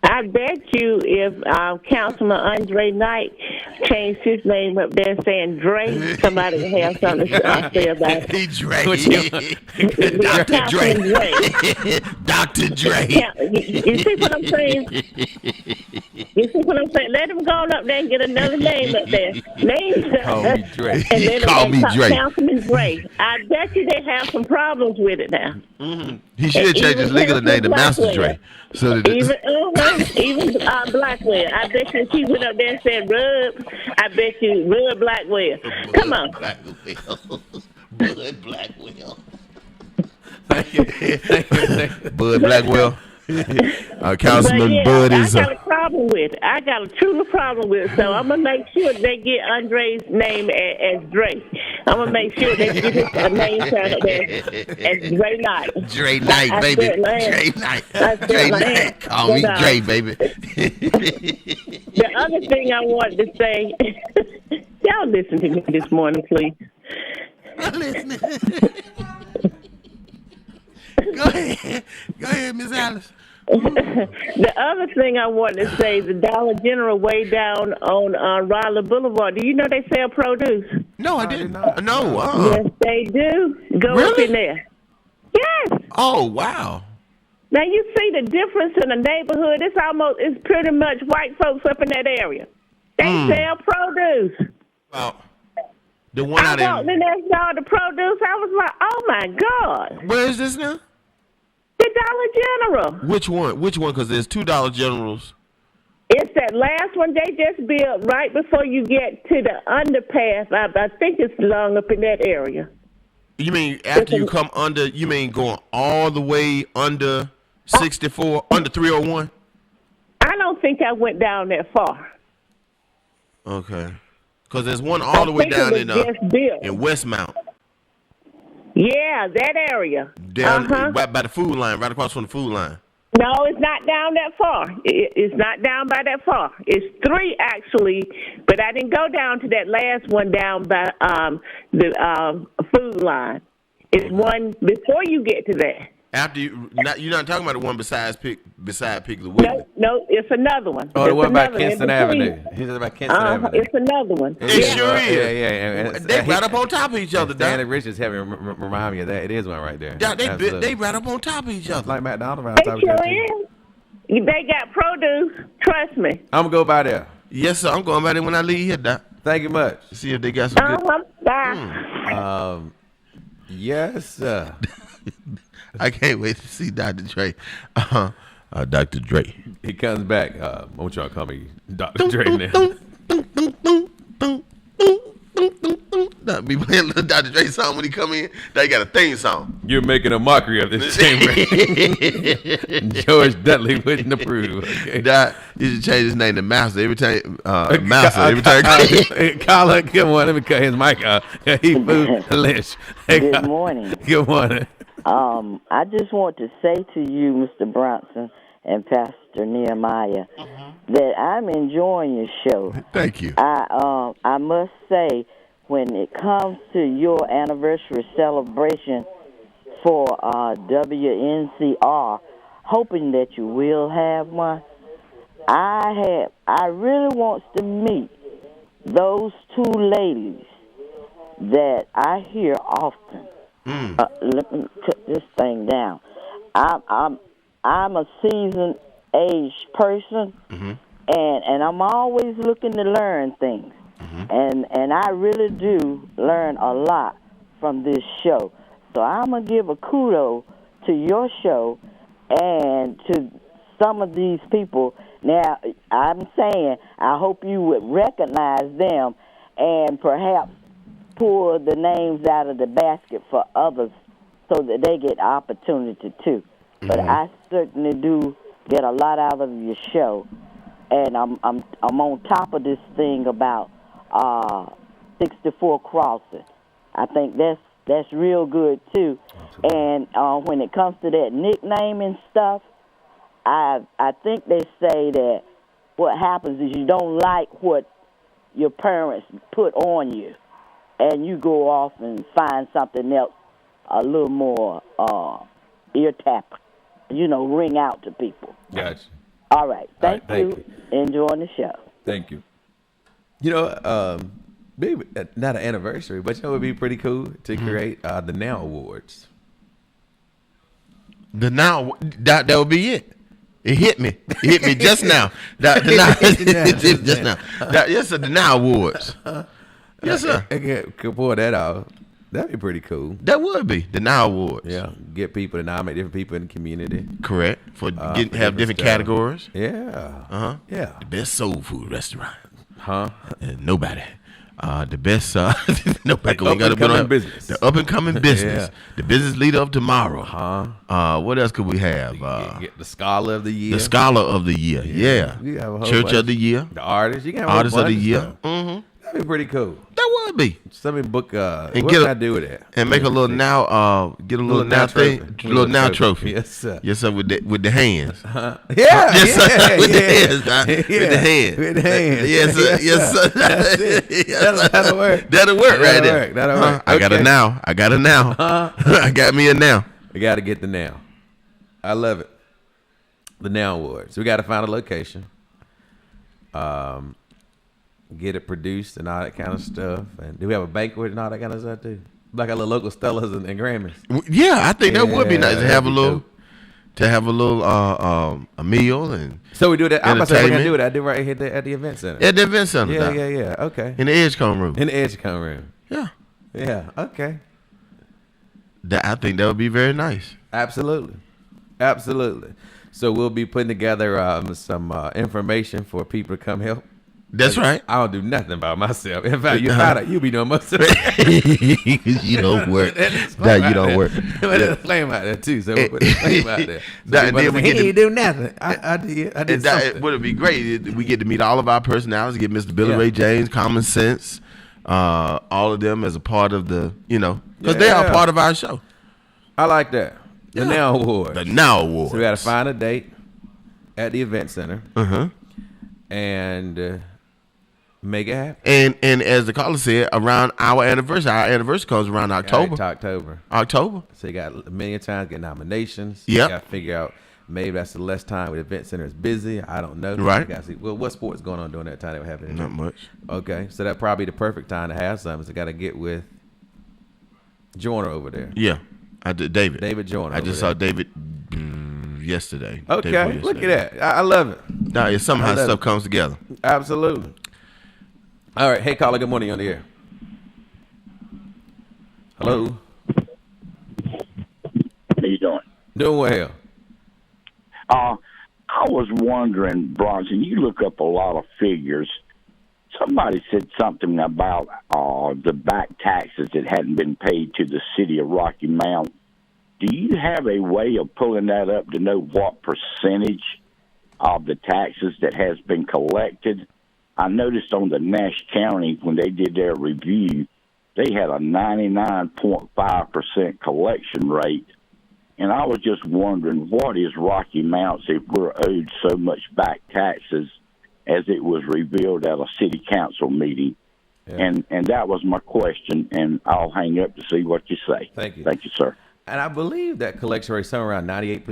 I bet you if Councilman Andre Knight changed his name up there saying Dre, somebody would have something to say about it.
He Dre.
Dr.
Dre. Dr. Dre.
You see what I'm saying? Let him go on up there and get another name up there.
Call me Dre.
And then
Call me Dre.
Councilman Dre. I bet you they have some problems with it now.
Mm-hmm. He should change his legal name to Master Dre. So that
even Blackwell. I bet you if he went up there and said Rub, I bet you Rub Blackwell. Come on.
Bud Blackwell.
Thank you.
Bud Blackwell. Councilman Bud is.
I got a problem with it. I got a true problem with it. So I'm gonna make sure they get Andre's name as Dre. I'm gonna make sure they get his name turned up there as Dre Knight.
Dre Knight, baby. Dre Knight. Dre Knight. Call me Dre, baby.
The other thing I wanted to say, y'all listen to me this morning, please.
I'm listening. Go ahead, Miss Alice.
The other thing I want to say, the Dollar General way down on Raleigh Boulevard. Do you know they sell produce?
No, I didn't. No.
Yes, they do. Go up in there. Yes.
Oh, wow.
Now you see the difference in the neighborhood. It's pretty much white folks up in that area. They sell produce.
Well, the one
I walked in there and saw the produce. I was like, oh my God.
Where is this now?
The Dollar General.
Which one? Because there's $2 Generals.
It's that last one they just built right before you get to the underpass. I think it's long up in that area.
You mean after you come under, you mean going all the way under 64, under 301?
I don't think I went down that far.
Okay. Because there's one all the way down in Westmount.
Yeah, that area.
Down right by the food line, right across from the food line.
No, it's not down that far. It's not down by that far. It's 3 actually, but I didn't go down to that last one down by the food line. It's one before you get to that.
After you're not talking about the one beside Piggly Wiggly.
No, it's another one.
Oh, the one by Kinston Avenue. He's about Kinston Avenue.
It's another one.
It sure is.
Yeah.
They right up on top of each other.
Stanley Richards remind me of that. It is one right there.
Yeah, they right up on top of each other.
Like McDonald's right on top of each other.
They got produce. Trust me.
I'm gonna go by there.
Yes, sir. I'm going by there when I leave here, Doc.
Thank you much.
See if they got some good.
Bye.
Yes, sir.
I can't wait to see Dr. Dre. Dr. Dre.
He comes back. I want y'all to call me Dr. Dre now.
Be playing little Dr. Dre song when he come in. They got a theme song.
You're making a mockery of this chamber. George Dudley wouldn't approve. Okay.
You should change his name to Master every time. Master every time.
Colin, good morning. Let me cut his mic out. He foolish.
Good morning.
Good morning.
I just want to say to you, Mr. Bronson and Pastor Nehemiah, that I'm enjoying your show.
Thank you.
I must say, when it comes to your anniversary celebration for WNCR, hoping that you will have one, I really want to meet those 2 ladies that I hear often. Let me cut this thing down. I'm a seasoned age person, and I'm always looking to learn things, and I really do learn a lot from this show. So I'm gonna give a kudos to your show and to some of these people. Now I'm saying I hope you would recognize them and perhaps pull the names out of the basket for others so that they get opportunity too. But I certainly do get a lot out of your show, and I'm on top of this thing about 64 Crossing. I think that's real good too. And when it comes to that nickname and stuff, I think they say that what happens is you don't like what your parents put on you, and you go off and find something else a little more ear tap, ring out to people.
Gotcha.
All right. Thank you. Enjoying the show.
Thank you. Maybe not an anniversary, but it would be pretty cool to create the Now Awards.
The Now, that would be it. It hit me. It hit me just now. Just now. Yes, sir. The Now Awards. Yes, sir.
I could pull that out. That'd be pretty cool.
That would be the Now Awards.
Yeah, get people to nominate different people in the community.
Correct. For have different categories.
Yeah. Yeah.
The best soul food restaurant.
And
nobody. The best nobody.
The up and coming business.
The up and coming business. The business leader of tomorrow. What else could we have?
Get the Scholar of the Year.
The Scholar of the Year. Yeah.
You have a whole
Church
bunch.
of the Year.
The Artist. You can have
Artist of the Year.
That'd be pretty cool.
That would be.
Somebody book.
And
what can I do with that?
And make a little now. Get a little now thing. A little now trophy.
Yes, sir.
Yes, sir. With the hands.
Yeah.
Yes, sir. With the hands.
With
the hands.
With the hands.
Yes, sir. Yes, sir.
That'll work.
That'll work right there.
That'll work.
I got a now. I got me a now.
We got to get the Now. I love it. The Now Awards. We got to find a location. Get it produced and all that kind of stuff. And do we have a banquet and all that kind of stuff too? Like a little local Stellas and Grammys.
Yeah, I think that would be nice to have a little, a meal and.
So we do that. I'm about to say we're gonna do it. I do right here at the event center.
At the event center.
Yeah. Okay.
In the Edgecombe room.
Yeah. Okay.
I think that would be very nice.
Absolutely. So we'll be putting together some information for people to come help.
That's right.
I don't do nothing by myself. In fact, you be doing most of
it. You don't work. You don't work.
But there's a flame out there too, so we'll put a flame out there. So he didn't do nothing. I did something.
Would it be great? We get to meet all of our personalities, get Mr. Billy Ray James, Common Sense, all of them as a part of the, because they are part of our show.
I like that. The Now Awards.
The Now Awards.
So we got to find a date at the event center. And make it happen.
And as the caller said, around our anniversary comes around October. October.
So you got a million times get nominations.
Yep.
You got to figure out maybe that's the less time when the event center is busy. I don't know.
Right.
You got to see, well, what sports going on during that time that we're having?
Not much.
Okay. So that probably the perfect time to have something. So got to get with Joyner over there.
Yeah. I did
David Joyner.
I just saw David yesterday.
Okay. Look at that. I love it.
Now, somehow stuff comes together.
Absolutely. All right. Hey, caller. Good morning. On the air. Hello.
How you doing?
Doing well.
I was wondering, Bronson, you look up a lot of figures. Somebody said something about the back taxes that hadn't been paid to the city of Rocky Mount. Do you have a way of pulling that up to know what percentage of the taxes that has been collected? I noticed on the Nash County, when they did their review, they had a 99.5% collection rate. And I was just wondering, what is Rocky Mount's if we're owed so much back taxes as it was revealed at a city council meeting? Yeah. And that was my question, and I'll hang up to see what you say.
Thank you.
Thank you, sir.
And I believe that collection rate is somewhere around 98%.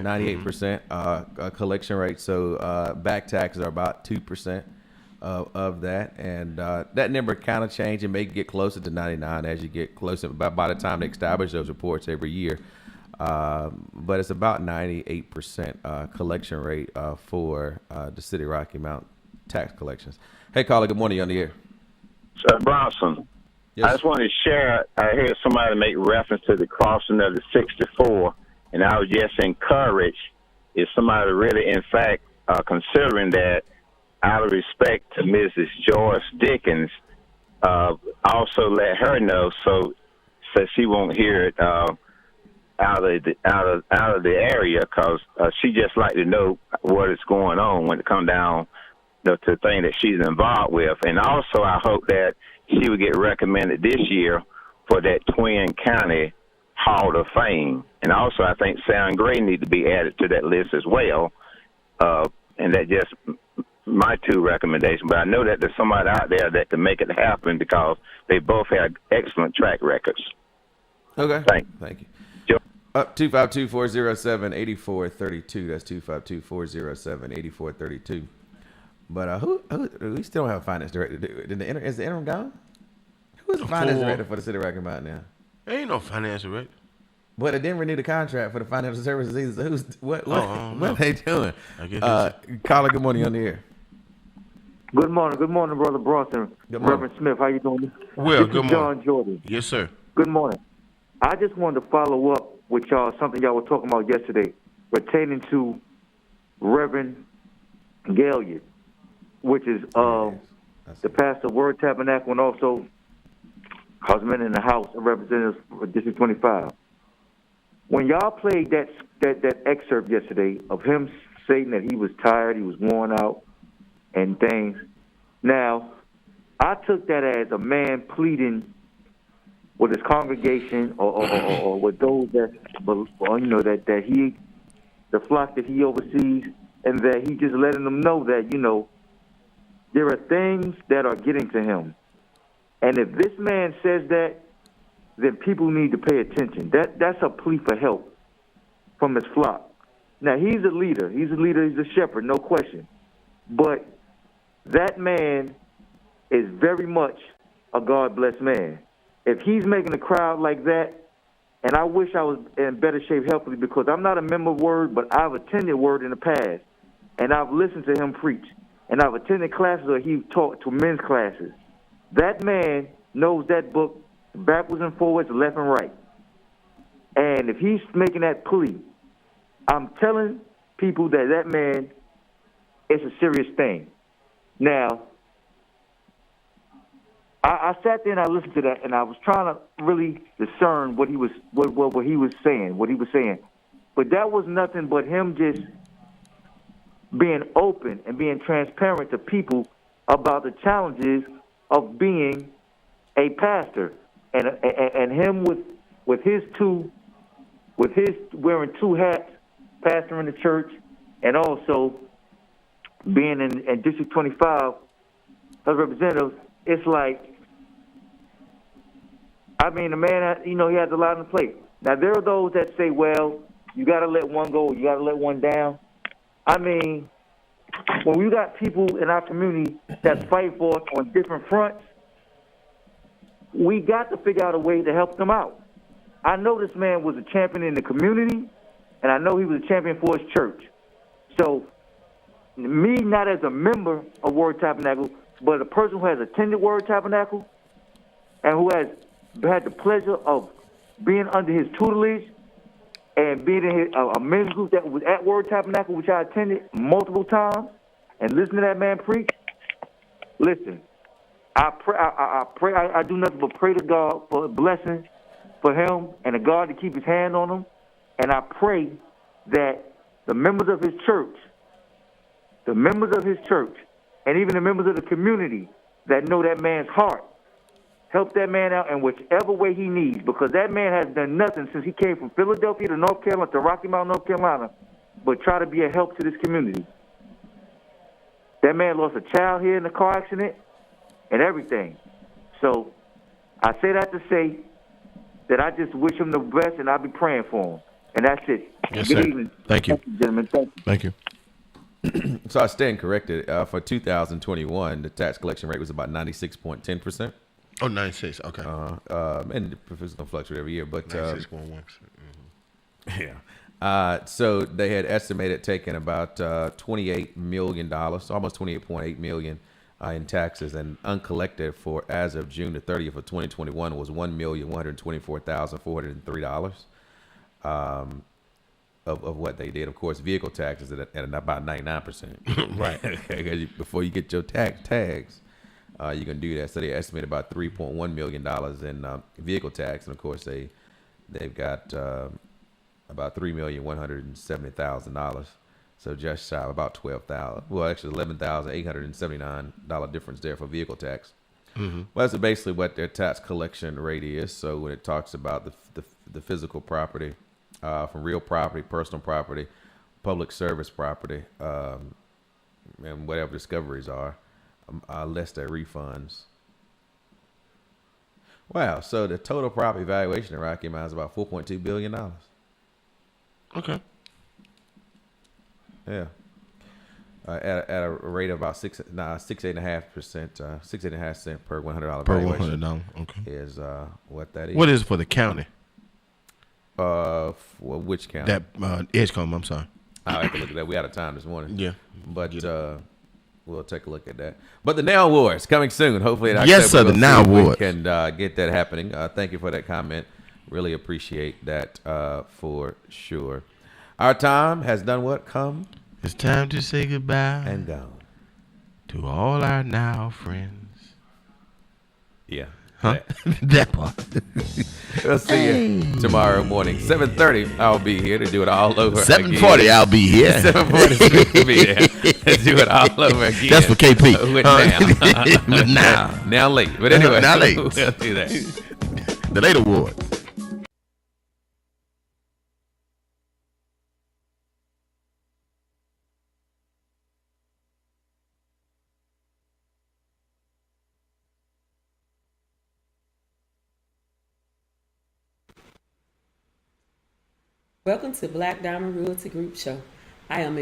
98% collection rate. So back taxes are about 2% of that. And that number kind of changed. It may get closer to 99 as you get closer. By the time they establish those reports every year. But it's about 98% collection rate for the city of Rocky Mount tax collections. Hey, caller, good morning. You're on the air.
Sir Bronson, yes. I just wanted to share, I heard somebody make reference to the crossing of the 64, and I was just encouraged if somebody really, in fact, considering that, out of respect to Mrs. Joyce Dickens, also let her know so she won't hear it out of the area, because she just like to know what is going on when it comes down to the thing that she's involved with. And also I hope that she would get recommended this year for that Twin County Hall of Fame. And also I think Sound Gray need to be added to that list as well. And that just my two recommendations. But I know that there's somebody out there that can make it happen because they both have excellent track records.
Okay. Thank you. 252-407-8432. That's 252-407-8432. But we still don't have a finance director. Is the interim gone? Who's the finance director for the city of Rocky Mount now?
There ain't no finance director.
But they didn't renew the contract for the financial services either. So what are they doing? Caller, good morning on the air.
Good morning, Brother Bronson.
Good morning.
Reverend Smith, how you doing?
Well,
good morning. John Jordan.
Yes, sir.
Good morning. I just wanted to follow up with y'all, something y'all were talking about yesterday, pertaining to Reverend Galliard, which is the pastor of Word Tabernacle and also husband in the House of Representatives for District 25. When y'all played that excerpt yesterday of him saying that he was tired, he was worn out, and things, now I took that as a man pleading with his congregation or with those that that he, the flock that he oversees, and that he just letting them know that there are things that are getting to him, and if this man says that, then people need to pay attention. That's a plea for help from his flock. Now, he's a leader. He's a shepherd, no question. But that man is very much a God-blessed man. If he's making a crowd like that, and I wish I was in better shape healthily because I'm not a member of Word, but I've attended Word in the past, and I've listened to him preach, and I've attended classes where he taught to men's classes. That man knows that book backwards and forwards, left and right. And if he's making that plea, I'm telling people that man is a serious thing. Now, I sat there and I listened to that, and I was trying to really discern what he was saying. But that was nothing but him just being open and being transparent to people about the challenges of being a pastor, and him with his wearing two hats, pastoring the church, and also being in District 25 as representative. It's like, I mean, the man, he has a lot on the plate. Now, there are those that say, well, you got to let one go, you got to let one down. I mean, when we got people in our community that fight for us on different fronts, we got to figure out a way to help them out. I know this man was a champion in the community, and I know he was a champion for his church. So, me, not as a member of Word Tabernacle, but a person who has attended Word Tabernacle and who has had the pleasure of being under his tutelage and being in a men's group that was at Word Tabernacle, which I attended multiple times, and listen to that man preach. Listen, I pray. I do nothing but pray to God for blessings for him and to God to keep his hand on him. And I pray that the members of his church, and even the members of the community that know that man's heart, help that man out in whichever way he needs, because that man has done nothing since he came from Philadelphia to North Carolina, to Rocky Mount, North Carolina, but try to be a help to this community. That man lost a child here in a car accident and everything. So I say that to say that I just wish him the best, and I'll be praying for him. And that's it.
Yes,
Good
sir.
evening.
Thank you.
Gentlemen. Thank you.
So I stand corrected. For 2021, the tax collection rate was about 96.10%.
Oh, 96. Okay.
And it's going to fluctuate every year, but
96.1%.
Yeah. So they had estimated taking about $28 million, almost $28.8 million in taxes, and uncollected for as of June the 30th of 2021 was $1,124,403 of what they did. Of course, vehicle taxes at about 99%.
Right.
Okay, before you get your tags, you can do that. So they estimate about $3.1 million in vehicle tax, and of course they've got about $3,170,000. So just shy of about $12,000. Well, actually $11,879 difference there for vehicle tax.
Mm-hmm.
Well, that's basically what their tax collection rate is. So when it talks about the physical property, from real property, personal property, public service property, and whatever discoveries are, less their refunds. Wow. So the total property valuation in Rocky Mount is about $4.2 billion.
Okay.
Yeah. At a rate of about 6.5%, cents per $100
Per
valuation.
$100. Okay.
Is what that is.
What is it for the county?
For which county?
That Edgecombe. I'm sorry.
I'll have to look at that. We out of time this morning.
Yeah.
But we'll take a look at that. But the Now Awards coming soon. Hopefully, in
yes, sir.
October,
The Now
we
Awards
can get that happening. Thank you for that comment. Really appreciate that for sure. Our time has done what? Come.
It's time to say goodbye
and gone
to all our now friends.
Yeah.
Huh? That part.
We'll see you tomorrow morning. 7:30, I'll be here to do it all over
7:40,
again.
I'll be here.
7:40, I'll be there to do it all over again.
That's for KP.
With now.
With now.
Now late. But anyway,
now late.
We'll do that.
The late awards.
Welcome to Black Diamond Realty Group Show. I am